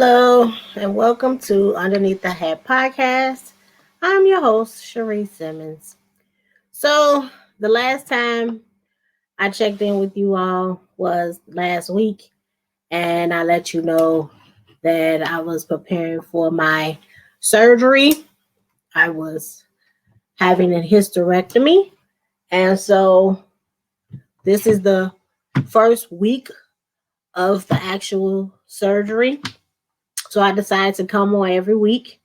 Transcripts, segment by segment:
Hello, and welcome to Underneath the Hat podcast. I'm your host, Cherie Simmons. So, the last time I checked in with you all was last week, and I let you know that I was preparing for my surgery. I was having a hysterectomy, and so this is the first week of the actual surgery. So, I decided to come on every week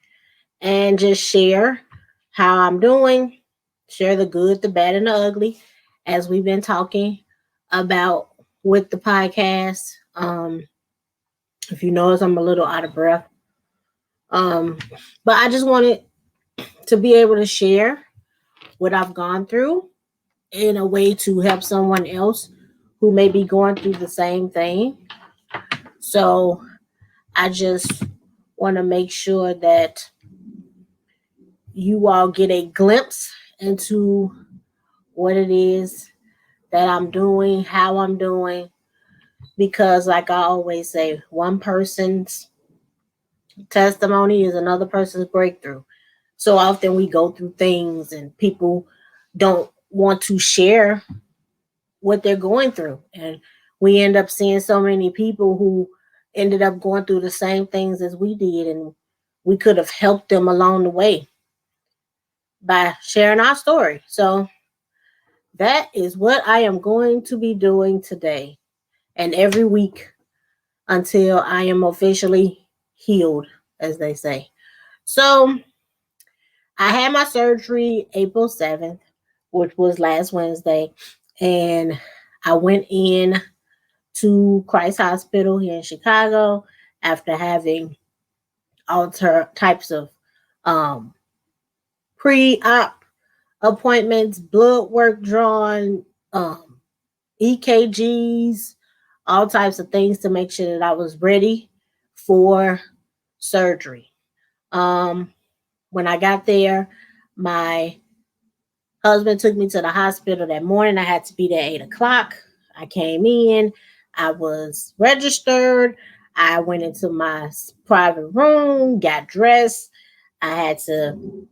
and just share how I'm doing, share the good, the bad, and the ugly, as we've been talking about with the podcast. If you notice, I'm a little out of breath. Um, but I just wanted to be able to share what I've gone through in a way to help someone else who may be going through the same thing. So I just want to make sure that you all get a glimpse into what it is that I'm doing, how I'm doing, because, like I always say, one person's testimony is another person's breakthrough. So often we go through things and people don't want to share what they're going through. And we end up seeing so many people who ended up going through the same things as we did, and we could have helped them along the way by sharing our story. So that is what I am going to be doing today and every week until I am officially healed, as they say. So I had my surgery April 7th, which was last Wednesday, and I went in to Christ Hospital here in Chicago after having all types of um, pre-op appointments, blood work drawn, EKGs, all types of things to make sure that I was ready for surgery. When I got there, my husband took me to the hospital that morning. I had to be there at 8 o'clock. I came in, I was registered. I went into my private room, got dressed. I had to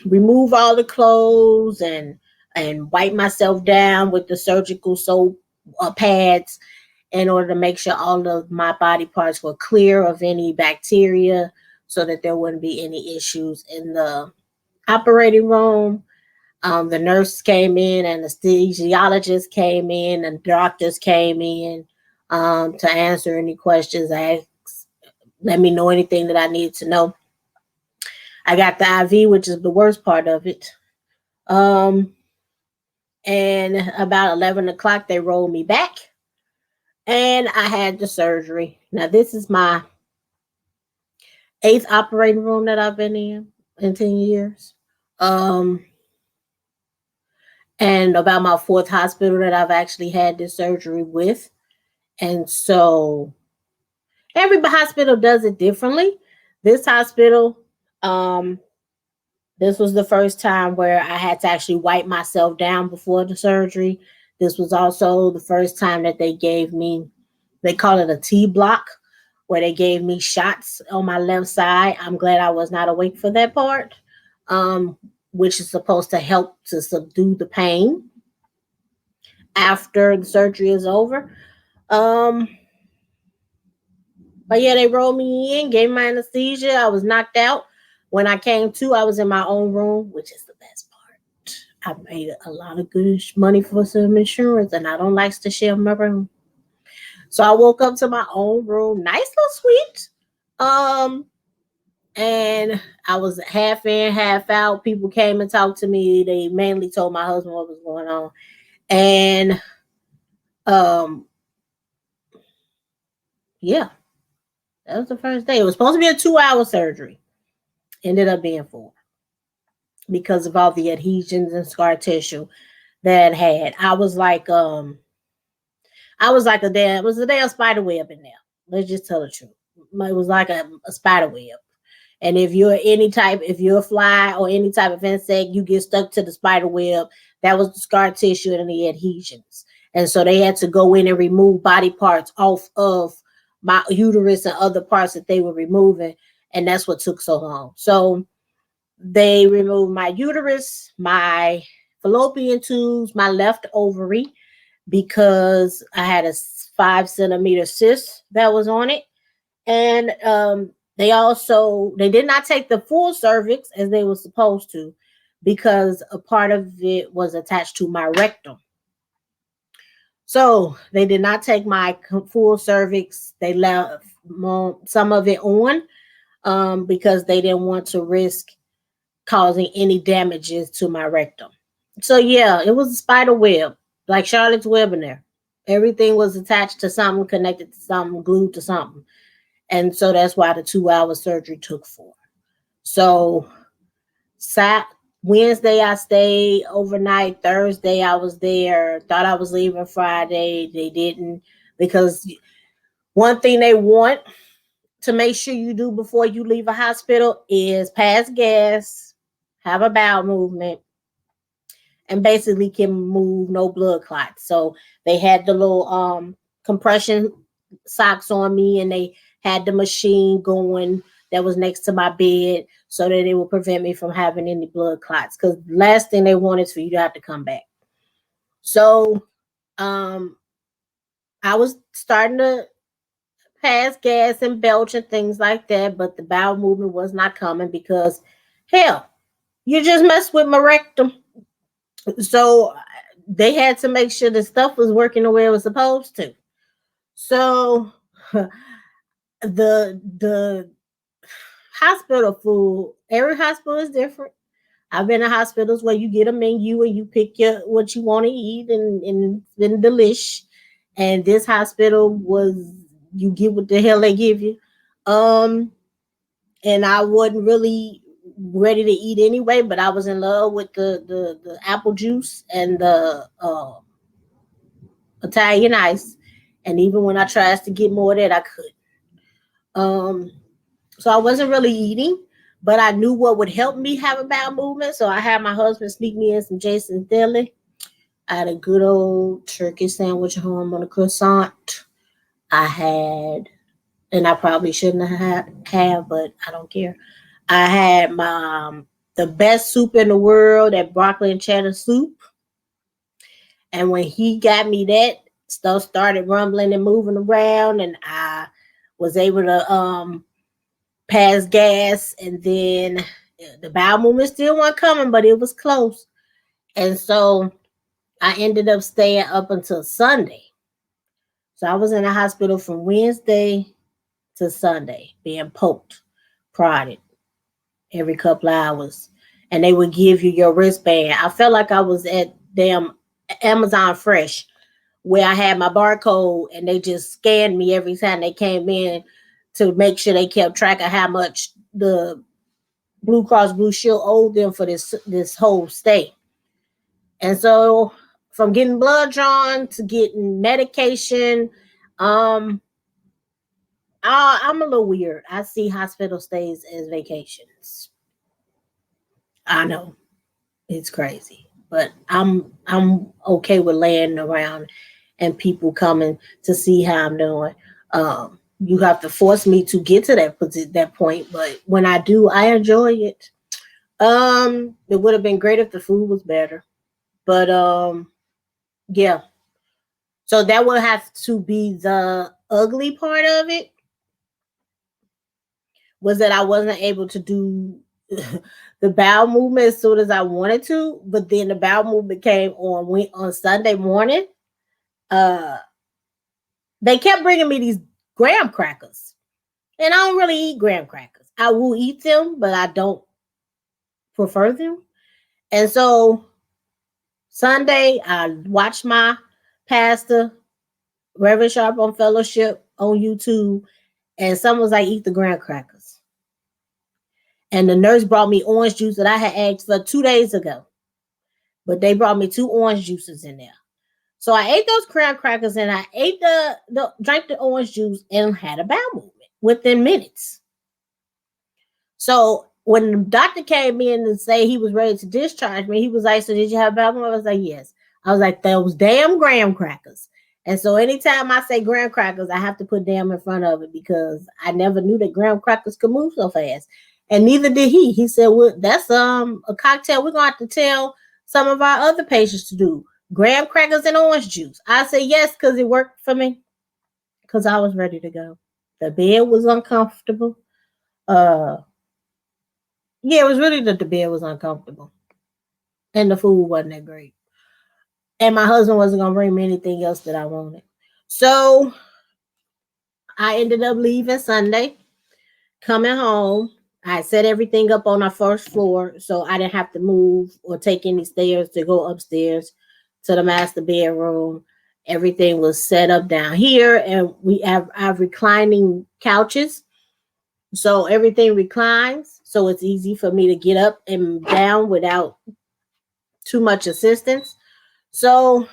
remove all the clothes and wipe myself down with the surgical soap pads in order to make sure all of my body parts were clear of any bacteria so that there wouldn't be any issues in the operating room. The nurse came in, anesthesiologist came in, and doctors came in to answer any questions, let me know anything that I needed to know. I got the IV, which is the worst part of it. And about 11 o'clock, they rolled me back and I had the surgery. Now, this is my 8th operating room that I've been in 10 years. And about my 4th hospital that I've actually had this surgery with. And so every hospital does it differently. This hospital, this was the first time where I had to actually wipe myself down before the surgery. This was also the first time that they gave me, they call it a T block, where they gave me shots on my left side. I'm glad I was not awake for that part, which is supposed to help to subdue the pain after the surgery is over. But yeah, they rolled me in, gave me my anesthesia. I was knocked out. When I came to, I was in my own room, which is the best part. I paid a lot of good money for some insurance, and I don't like to share my room. So I woke up to my own room, nice little suite. And I was half in, half out. People came and talked to me. They mainly told my husband what was going on. And yeah, that was the first day. It was supposed to be a 2-hour surgery. Ended up being 4 because of all the adhesions and scar tissue that I had. I was like a damn spider web in there. Let's just tell the truth. It was like a spider web. And if you're a fly or any type of insect, you get stuck to the spider web. That was the scar tissue and the adhesions. And so they had to go in and remove body parts off of my uterus and other parts that they were removing, and that's what took so long. So they removed my uterus, my fallopian tubes, my left ovary, because I had a 5 centimeter cyst that was on it. And they did not take the full cervix as they were supposed to, because a part of it was attached to my rectum. So they did not take my full cervix. They left some of it on, because they didn't want to risk causing any damages to my rectum. So yeah, it was a spider web, like Charlotte's Web in there. Everything was attached to something, connected to something, glued to something. And so that's why the 2 hour surgery took 4. So Wednesday I stayed overnight. Thursday I was there. Thought I was leaving Friday. They didn't, because one thing they want to make sure you do before you leave a hospital is pass gas, have a bowel movement, and basically can move no blood clots. So they had the little compression socks on me, and they had the machine going that was next to my bed so that it would prevent me from having any blood clots, because the last thing they want is for you to have to come back. So I was starting to pass gas and belch and things like that, but the bowel movement was not coming because, hell, you just messed with my rectum. So they had to make sure the stuff was working the way it was supposed to. So the hospital food, every hospital is different. I've been in hospitals where you get a menu and you pick what you want to eat, and it's been delish. And this hospital was, you get what the hell they give you. And I wasn't really ready to eat anyway, but I was in love with the apple juice and the Italian ice. And even when I tried to get more of that, I couldn't. So I wasn't really eating, but I knew what would help me have a bowel movement. So I had my husband sneak me in some Jason's Deli. I had a good old turkey sandwich home on a croissant. I had, and I probably shouldn't have, but I don't care. I had my the best soup in the world, that broccoli and cheddar soup. And when he got me that, stuff started rumbling and moving around, and I was able to pass gas, and then the bowel movement still wasn't coming, but it was close. And so I ended up staying up until Sunday. So I was in the hospital from Wednesday to Sunday, being poked, prodded every couple of hours. And they would give you your wristband. I felt like I was at damn Amazon Fresh, where I had my barcode and they just scanned me every time they came in to make sure they kept track of how much the Blue Cross Blue Shield owed them for this whole stay. And so from getting blood drawn to getting medication, I'm a little weird. I see hospital stays as vacations. I know it's crazy, but I'm okay with laying around and people coming to see how I'm doing. You have to force me to get to that point, but when I do, I enjoy it. It would have been great if the food was better, but yeah. So that would have to be the ugly part of it, was that I wasn't able to do the bowel movement as soon as I wanted to. But then the bowel movement came on Sunday morning. They kept bringing me these graham crackers, and I don't really eat graham crackers. I will eat them, but I don't prefer them. And so Sunday, I watched my pastor, Reverend Sharp on Fellowship on YouTube, and someone was like, eat the graham crackers. And the nurse brought me orange juice that I had asked for 2 days ago. But they brought me 2 orange juices in there. So I ate those graham crackers, and I ate drank the orange juice and had a bowel movement within minutes. So when the doctor came in and say he was ready to discharge me, he was like, so did you have a bowel movement? I was like, yes. I was like, those damn graham crackers. And so anytime I say graham crackers, I have to put damn in front of it because I never knew that graham crackers could move so fast. And neither did he. He said, well, that's a cocktail we're gonna have to tell some of our other patients to do. Graham crackers and orange juice. I said yes, because it worked for me. Because I was ready to go. The bed was uncomfortable. Uh yeah, it was really that the bed was uncomfortable. And the food wasn't that great. And my husband wasn't gonna bring me anything else that I wanted. So I ended up leaving Sunday, coming home. I set everything up on our first floor so I didn't have to move or take any stairs to go upstairs to the master bedroom. Everything was set up down here, and we have our reclining couches. So everything reclines, so it's easy for me to get up and down without too much assistance. So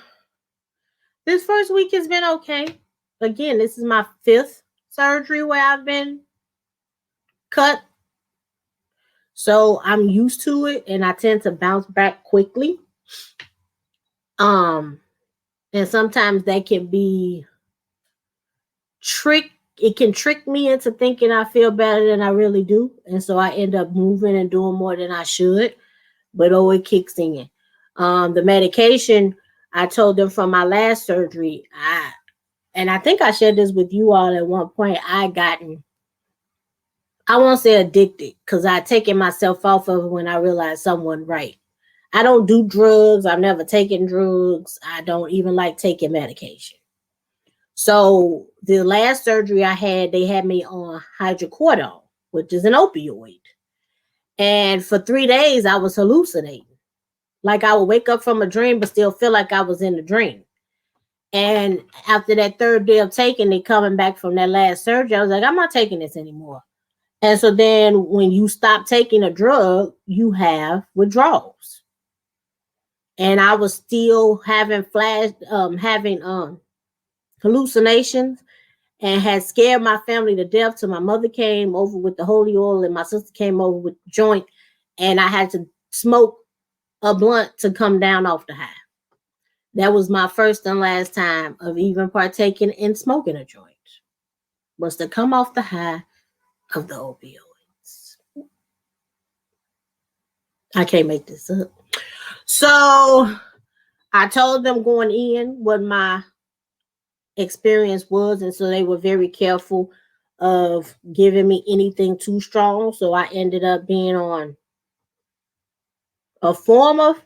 this first week has been okay. Again, this is my fifth surgery where I've been cut. So I'm used to it and I tend to bounce back quickly. Um, and sometimes that can be it can trick me into thinking I feel better than I really do. And so I end up moving and doing more than I should. But it kicks in. The medication, I told them from my last surgery, and I think I shared this with you all at one point, I won't say addicted, because I taken myself off of it when I realized someone right. I don't do drugs. I've never taken drugs. I don't even like taking medication. So the last surgery I had, they had me on hydrocodone, which is an opioid. And for 3 days, I was hallucinating. Like I would wake up from a dream, but still feel like I was in a dream. And after that third day of taking it, coming back from that last surgery, I was like, I'm not taking this anymore. And so then when you stop taking a drug, you have withdrawals. And I was still having hallucinations, and had scared my family to death. So my mother came over with the holy oil and my sister came over with the joint, and I had to smoke a blunt to come down off the high. That was my first and last time of even partaking in smoking a joint, was to come off the high of the opioids. I can't make this up. So I told them going in what my experience was, and so they were very careful of giving me anything too strong. So I ended up being on a form of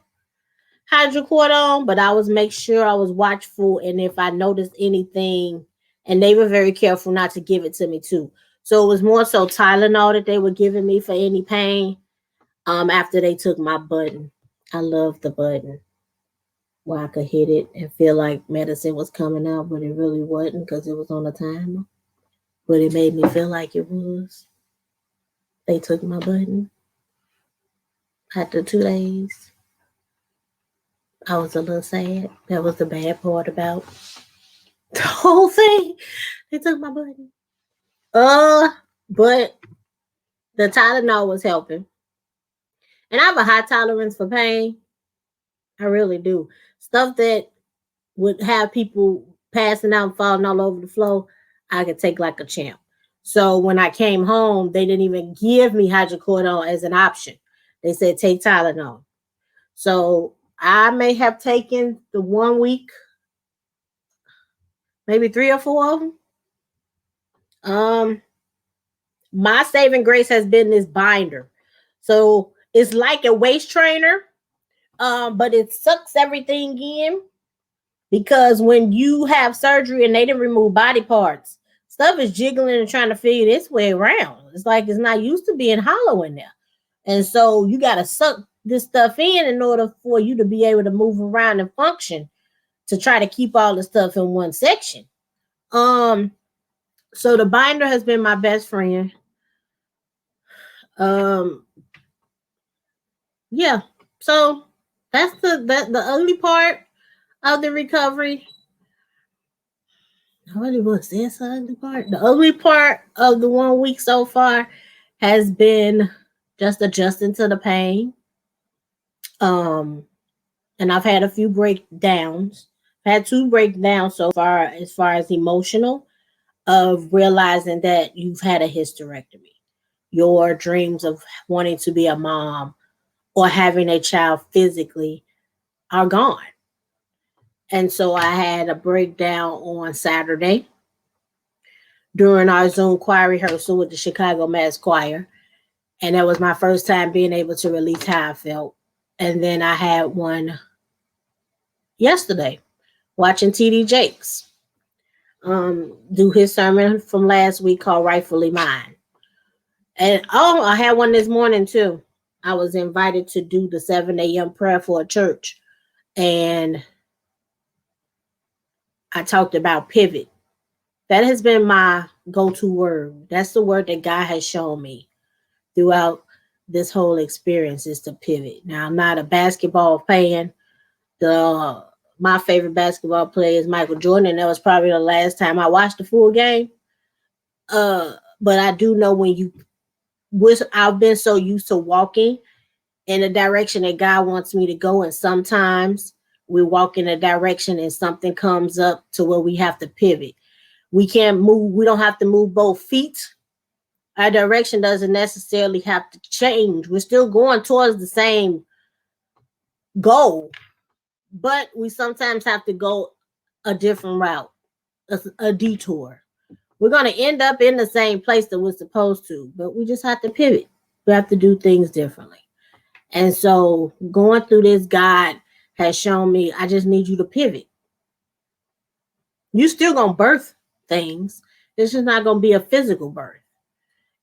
hydrocodone, but I was make sure I was watchful, and if I noticed anything, and they were very careful not to give it to me too. So it was more so Tylenol that they were giving me for any pain. After they took my button, I love the button where I could hit it and feel like medicine was coming out, but it really wasn't because it was on a timer. But it made me feel like it was. They took my button after 2 days. I was a little sad. That was the bad part about the whole thing. They took my button. But the Tylenol was helping. And I have a high tolerance for pain. I really do. Stuff that would have people passing out and falling all over the floor, I could take like a champ. So when I came home, they didn't even give me hydrocodone as an option. They said take Tylenol. So I may have taken the 1 week, maybe 3 or 4 of them. My saving grace has been this binder. So it's like a waist trainer, but it sucks everything in, because when you have surgery and they didn't remove body parts, stuff is jiggling and trying to figure its way around. It's like it's not used to being hollow in there. And so you got to suck this stuff in order for you to be able to move around and function, to try to keep all the stuff in one section. So the binder has been my best friend. Yeah. So that's the ugly part of the recovery. What was this ugly part? The ugly part of the 1 week so far has been just adjusting to the pain. And I've had a few breakdowns, Had two breakdowns so far as emotional of realizing that you've had a hysterectomy. Your dreams of wanting to be a mom or having a child physically are gone. And so I had a breakdown on Saturday during our Zoom choir rehearsal with the Chicago Mass Choir. And that was my first time being able to release how I felt. And then I had one yesterday watching TD Jakes do his sermon from last week called Rightfully Mine. And I had one this morning too. I was invited to do the 7 a.m. prayer for a church. And I talked about pivot. That has been my go-to word. That's the word that God has shown me throughout this whole experience is to pivot. Now, I'm not a basketball fan. My favorite basketball player is Michael Jordan, and that was probably the last time I watched the full game. But I do know I've been so used to walking in the direction that God wants me to go, and sometimes we walk in a direction and something comes up to where we have to pivot. We can't move. We don't have to move both feet. Our direction doesn't necessarily have to change. We're still going towards the same goal, but we sometimes have to go a different route, a detour. We're going to end up in the same place that we're supposed to, but we just have to pivot. We have to do things differently. And so going through this, God has shown me, I just need you to pivot. You still going to birth things. This is not going to be a physical birth.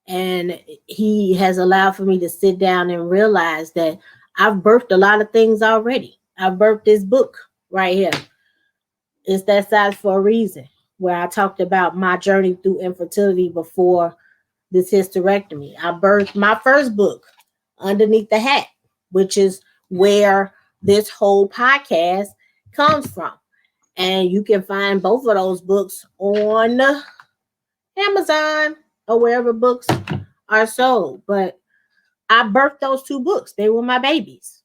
And he has allowed for me to sit down and realize that I've birthed a lot of things already. I've birthed this book right here. It's that size for a reason, where I talked about my journey through infertility before this hysterectomy. I birthed my first book, Underneath the Hat, which is where this whole podcast comes from. And you can find both of those books on Amazon or wherever books are sold. But I birthed those two books. They were my babies.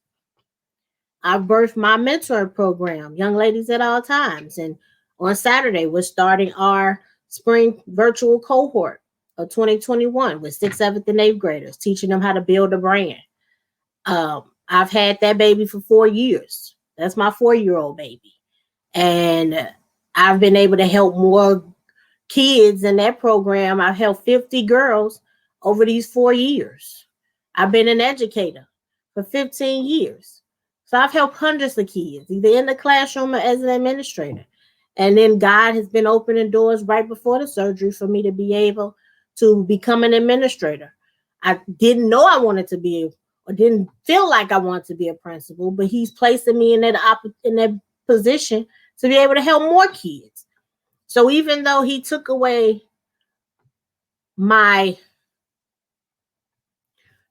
I birthed my mentor program, Young Ladies at All Times. And on Saturday, we're starting our spring virtual cohort of 2021 with 6th, 7th, and 8th graders, teaching them how to build a brand. I've had that baby for 4 years. That's my 4-year-old baby. And I've been able to help more kids in that program. I've helped 50 girls over these 4 years. I've been an educator for 15 years. So I've helped hundreds of kids, either in the classroom or as an administrator. And then God has been opening doors right before the surgery for me to be able to become an administrator. I didn't know I wanted to be, or didn't feel like I wanted to be a principal, but he's placing me in that position to be able to help more kids. So even though he took away my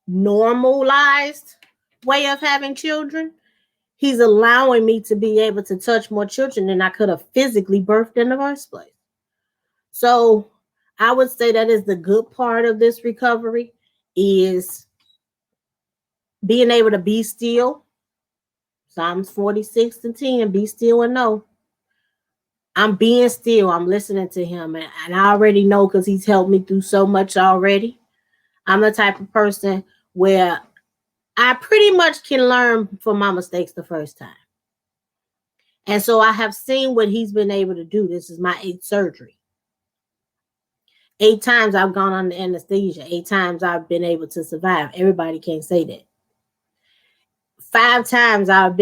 normalized way of having children, he's allowing me to be able to touch more children than I could have physically birthed in the first place. So I would say that is the good part of this recovery, is being able to be still. Psalms 46:10, be still and know. I'm being still. I'm listening to him. And I already know, because he's helped me through so much already. I'm the type of person where I pretty much can learn from my mistakes the first time. And so I have seen what he's been able to do. This is my 8th surgery. 8 times I've gone under anesthesia. 8 times I've been able to survive. Everybody can't say that. 5 times I've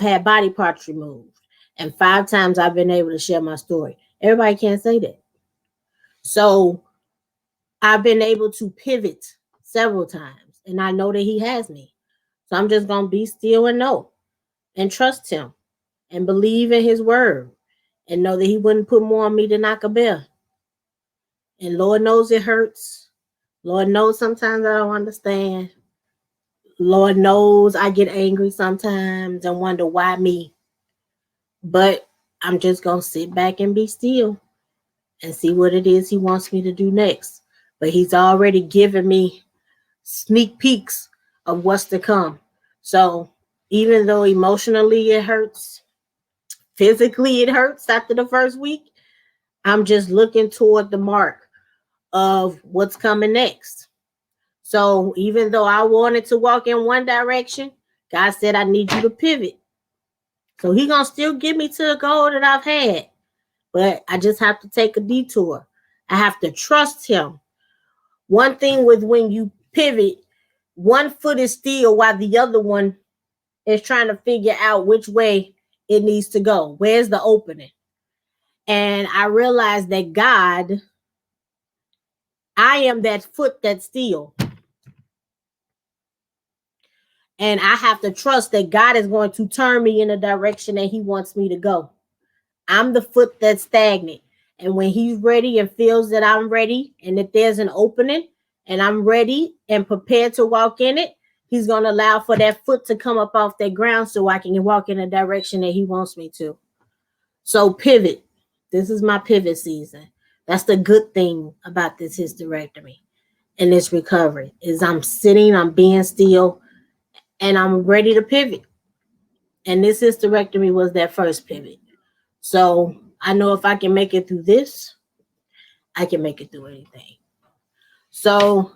had body parts removed. And 5 times I've been able to share my story. Everybody can't say that. So I've been able to pivot several times. And I know that he has me. So I'm just going to be still and know. And trust him. And believe in his word. And know that he wouldn't put more on me than I could bear. And Lord knows it hurts. Lord knows sometimes I don't understand. Lord knows I get angry sometimes and wonder why me. But I'm just going to sit back and be still and see what it is he wants me to do next. But he's already given me sneak peeks of what's to come. So even though emotionally it hurts, physically it hurts after the first week. I'm just looking toward the mark of what's coming next. So even though I wanted to walk in one direction, God said, I need you to pivot. So He's going to still get me to the goal that I've had. But I just have to take a detour. I have to trust Him. One thing with when you pivot, one foot is still while the other one is trying to figure out which way it needs to go. Where's the opening? And I realized that God, I am that foot that's still. And I have to trust that God is going to turn me in the direction that He wants me to go. I'm the foot that's stagnant. And when He's ready and feels that I'm ready and that there's an opening and I'm ready and prepared to walk in it, He's going to allow for that foot to come up off that ground so I can walk in the direction that He wants me to. So pivot. This is my pivot season. That's the good thing about this hysterectomy and this recovery is I'm sitting, I'm being still, and I'm ready to pivot. And this hysterectomy was that first pivot. So I know if I can make it through this, I can make it through anything. So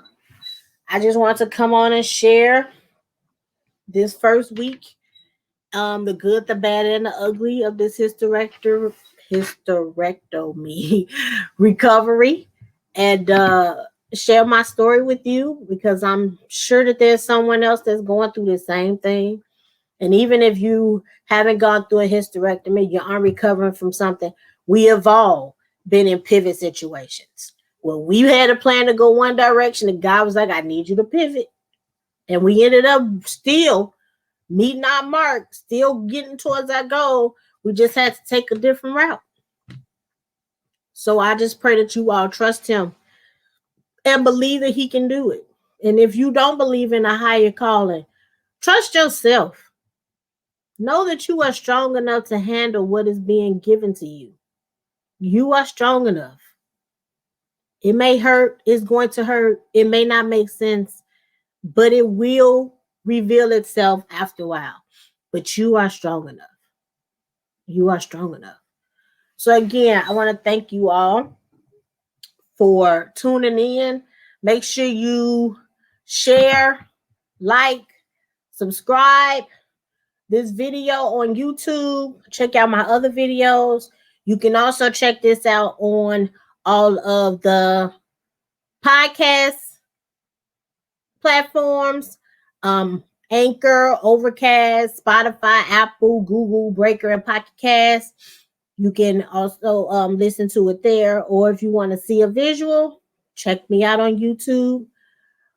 I just want to come on and share this first week, the good, the bad, and the ugly of this hysterectomy recovery, and share my story with you because I'm sure that there's someone else that's going through the same thing. And even if you haven't gone through a hysterectomy, you aren't recovering from something, we have all been in pivot situations. Well, we had a plan to go one direction, and God was like, I need you to pivot. And we ended up still meeting our mark, still getting towards our goal. We just had to take a different route. So I just pray that you all trust Him and believe that He can do it. And if you don't believe in a higher calling, trust yourself. Know that you are strong enough to handle what is being given to you. You are strong enough. It may hurt. It's going to hurt. It may not make sense, but it will reveal itself after a while. But you are strong enough. You are strong enough. So again, I want to thank you all for tuning in. Make sure you share, like, subscribe this video on YouTube. Check out my other videos. You can also check this out on all of the podcast platforms. Anchor, Overcast, Spotify, Apple, Google, Breaker, and Pocket Cast. You can also listen to it there. Or if you want to see a visual, check me out on YouTube.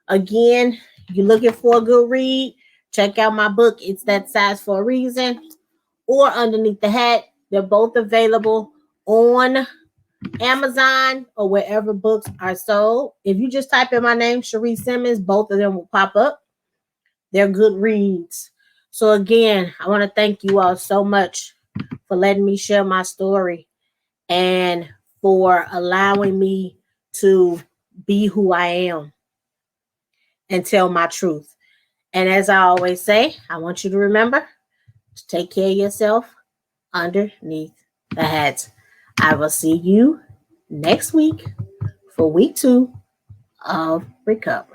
Again, you're looking for a good read, check out my book, It's That Size for a Reason, or Underneath the Hat. They're both available on Amazon or wherever books are sold. If you just type in my name, Cherie Simmons, both of them will pop up. They're good reads. So again, I want to thank you all so much for letting me share my story and for allowing me to be who I am and tell my truth. And as I always say, I want you to remember to take care of yourself underneath the hat. I will see you next week for week 2 of recovery.